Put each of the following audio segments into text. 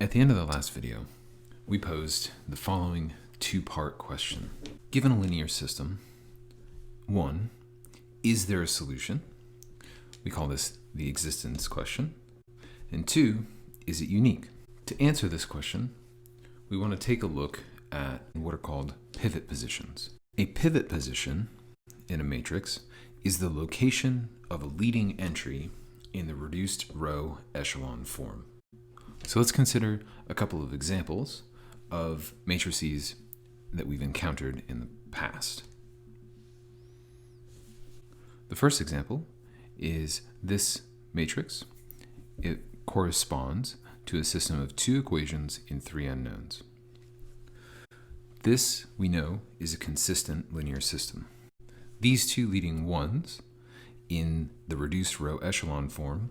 At the end of the last video, we posed the following two-part question. Given a linear system, 1, is there a solution? We call this the existence question. And 2, is it unique? To answer this question, we want to take a look at what are called pivot positions. A pivot position in a matrix is the location of a leading entry in the reduced row echelon form. So let's consider a couple of examples of matrices that we've encountered in the past. The first example is this matrix. It corresponds to a system of 2 equations in 3 unknowns. This, we know, is a consistent linear system. These 2 leading ones in the reduced row echelon form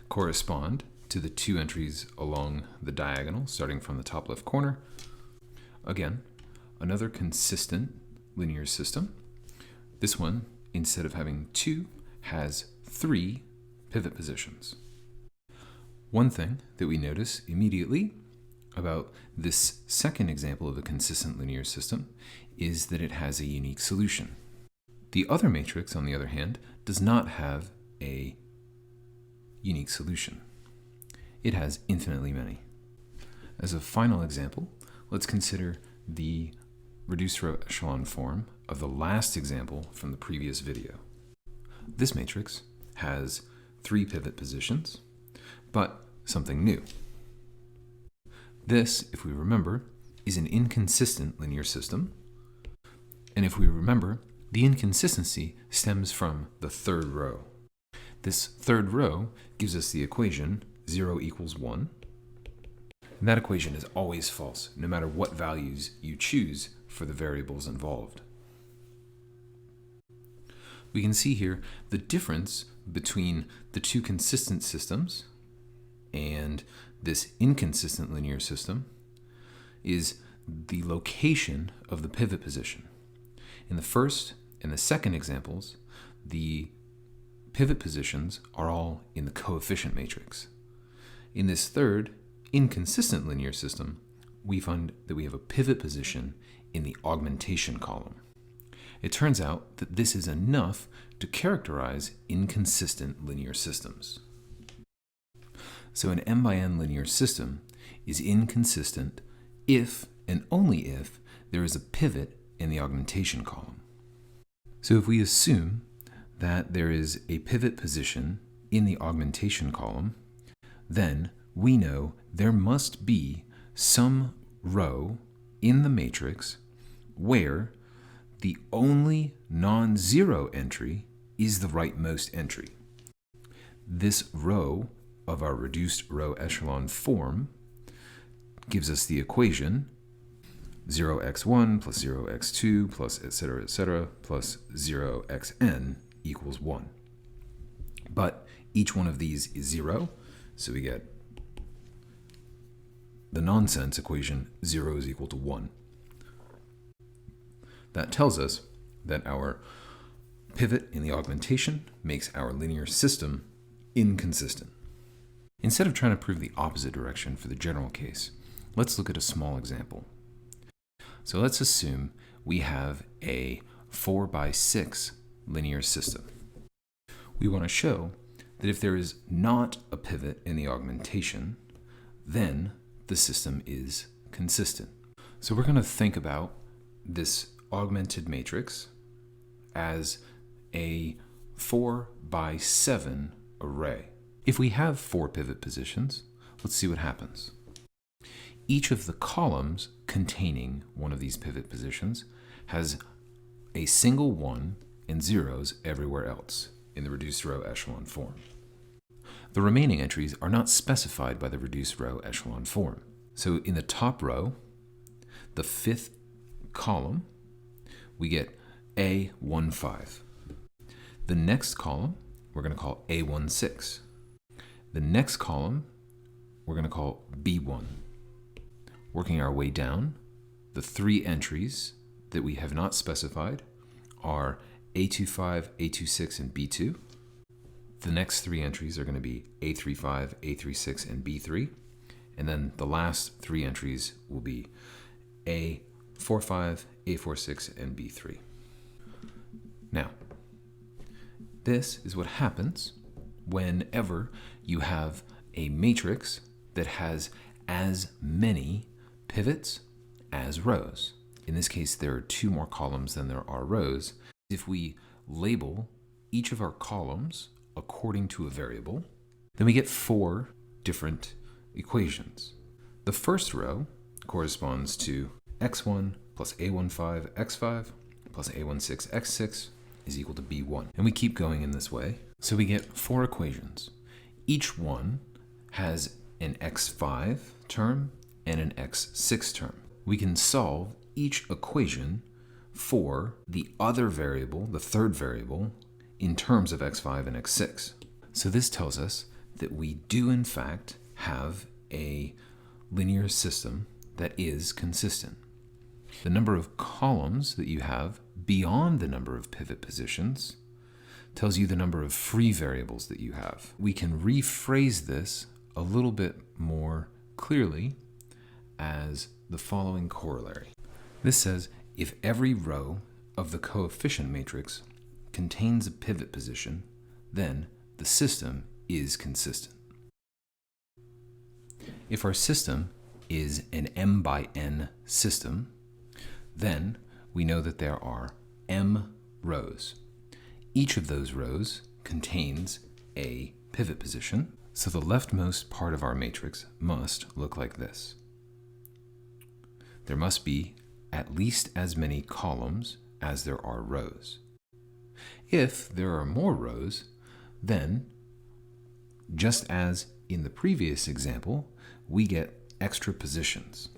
correspond to the 2 entries along the diagonal, starting from the top left corner. Again, another consistent linear system. This one, instead of having 2, has 3 pivot positions. One thing that we notice immediately about this second example of a consistent linear system is that it has a unique solution. The other matrix, on the other hand, does not have a unique solution. It has infinitely many. As a final example, let's consider the reduced row echelon form of the last example from the previous video. This matrix has 3 pivot positions, but something new. This, if we remember, is an inconsistent linear system. And if we remember, the inconsistency stems from the third row. This third row gives us the equation 0 equals 1. And that equation is always false, no matter what values you choose for the variables involved. We can see here the difference between the 2 consistent systems and this inconsistent linear system is the location of the pivot position. In the first and the second examples, the pivot positions are all in the coefficient matrix. In this third, inconsistent linear system, we find that we have a pivot position in the augmentation column. It turns out that this is enough to characterize inconsistent linear systems. So an m by n linear system is inconsistent if and only if there is a pivot in the augmentation column. So if we assume that there is a pivot position in the augmentation column, then we know there must be some row in the matrix where the only non-zero entry is the rightmost entry. This row of our reduced row echelon form gives us the equation 0x1 plus 0x2 plus etc. plus 0xn equals 1. But each one of these is 0, so we get the nonsense equation 0 is equal to 1. That tells us that our pivot in the augmentation makes our linear system inconsistent. Instead of trying to prove the opposite direction for the general case, let's look at a small example. So let's assume we have a 4 by 6 linear system. We want to show that if there is not a pivot in the augmentation, then the system is consistent. So we're going to think about this augmented matrix as a 4 by 7 array. If we have 4 pivot positions, let's see what happens. Each of the columns containing one of these pivot positions has a single 1 and zeros everywhere else in the reduced row echelon form. The remaining entries are not specified by the reduced row echelon form. So in the top row, the 5th column, we get A15. The next column, we're going to call A16. The next column, we're going to call B1. Working our way down, the 3 entries that we have not specified are A25, A26, and B2. The next 3 entries are going to be A35, A36, and B3. And then the last three entries will be A45, A46, and B3. Now, this is what happens whenever you have a matrix that has as many pivots as rows. In this case, there are 2 more columns than there are rows. If we label each of our columns according to a variable, then we get 4 different equations. The first row corresponds to x1 plus a15 x5 plus a16 x6 is equal to b1. And we keep going in this way. So we get 4 equations. Each one has an x5 term and an x6 term. We can solve each equation for the other variable, the third variable, in terms of x5 and x6. So this tells us that we do in fact have a linear system that is consistent. The number of columns that you have beyond the number of pivot positions tells you the number of free variables that you have. We can rephrase this a little bit more clearly as the following corollary. This says if every row of the coefficient matrix contains a pivot position, then the system is consistent. If our system is an m by n system, then we know that there are m rows. Each of those rows contains a pivot position, so the leftmost part of our matrix must look like this. There must be at least as many columns as there are rows. If there are more rows, then, just as in the previous example, we get extra positions.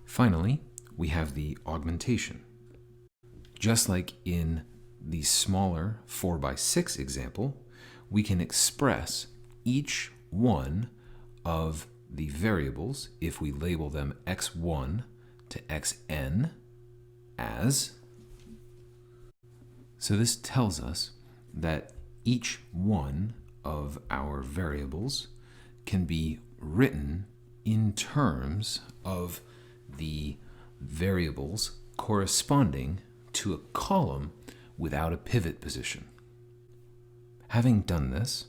Finally, we have the augmentation. Just like in the smaller 4 by 6 example, we can express each one of the variables, if we label them x1 to xn, as. So this tells us that each one of our variables can be written in terms of the variables corresponding to a column without a pivot position. Having done this,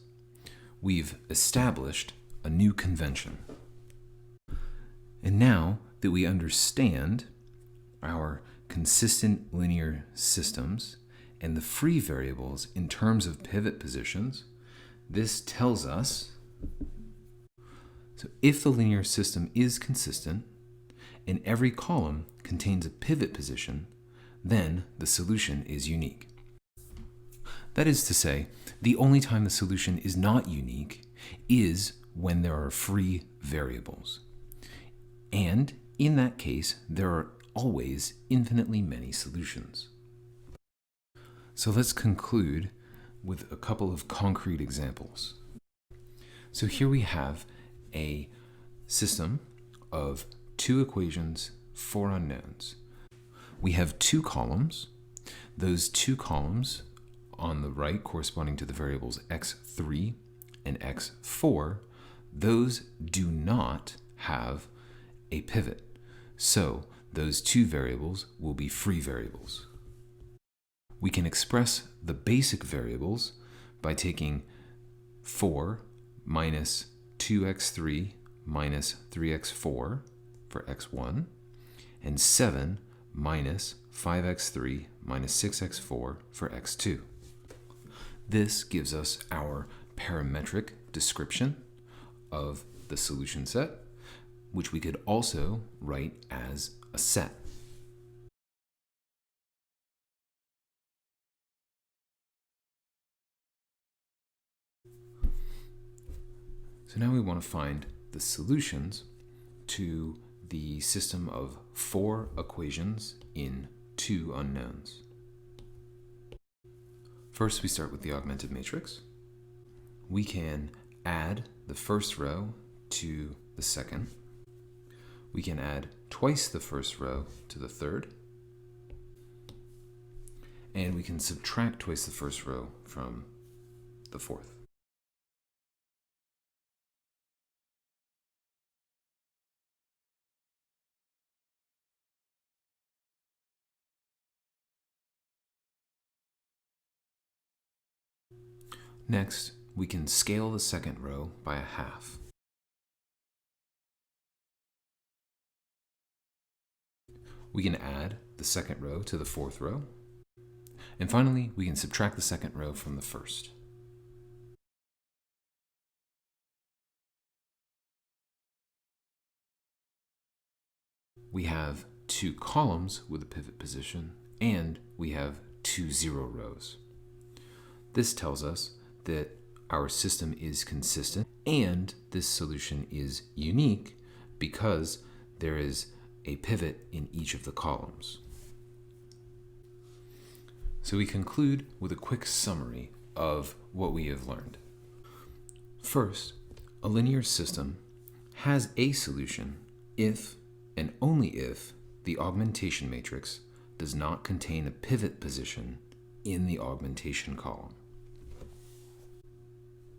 we've established a new convention. And now that we understand our consistent linear systems and the free variables in terms of pivot positions, this tells us, so if the linear system is consistent and every column contains a pivot position, then the solution is unique. That is to say, the only time the solution is not unique is when there are free variables. And in that case, there are always infinitely many solutions. So let's conclude with a couple of concrete examples. So here we have a system of 2 equations, 4 unknowns. We have 2 columns. Those 2 columns on the right corresponding to the variables x3 and x4, those do not have a pivot. So those 2 variables will be free variables. We can express the basic variables by taking 4 minus 2x3 minus 3x4 for x1, and 7 minus 5x3 minus 6x4 for x2. This gives us our parametric description of the solution set, which we could also write as a set. So now we want to find the solutions to the system of 4 equations in 2 unknowns. First, we start with the augmented matrix. We can add the first row to the second. We can add twice the first row to the third. And we can subtract twice the first row from the fourth. Next, we can scale the second row by a half. We can add the second row to the fourth row. And finally, we can subtract the second row from the first. We have two columns with a pivot position, and we have two zero rows. This tells us that our system is consistent, and this solution is unique because there is a pivot in each of the columns. So we conclude with a quick summary of what we have learned. First, a linear system has a solution if and only if the augmentation matrix does not contain a pivot position in the augmentation column.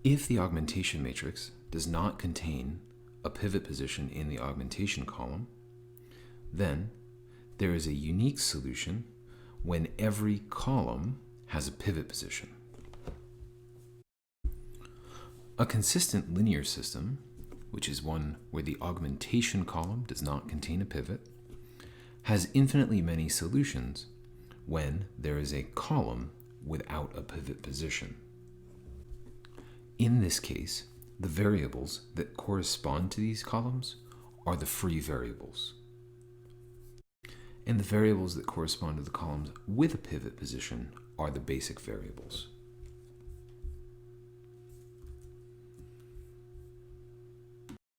If the augmentation matrix does not contain a pivot position in the augmentation column, then there is a unique solution when every column has a pivot position. A consistent linear system, which is one where the augmentation column does not contain a pivot, has infinitely many solutions when there is a column without a pivot position. In this case, the variables that correspond to these columns are the free variables. And the variables that correspond to the columns with a pivot position are the basic variables.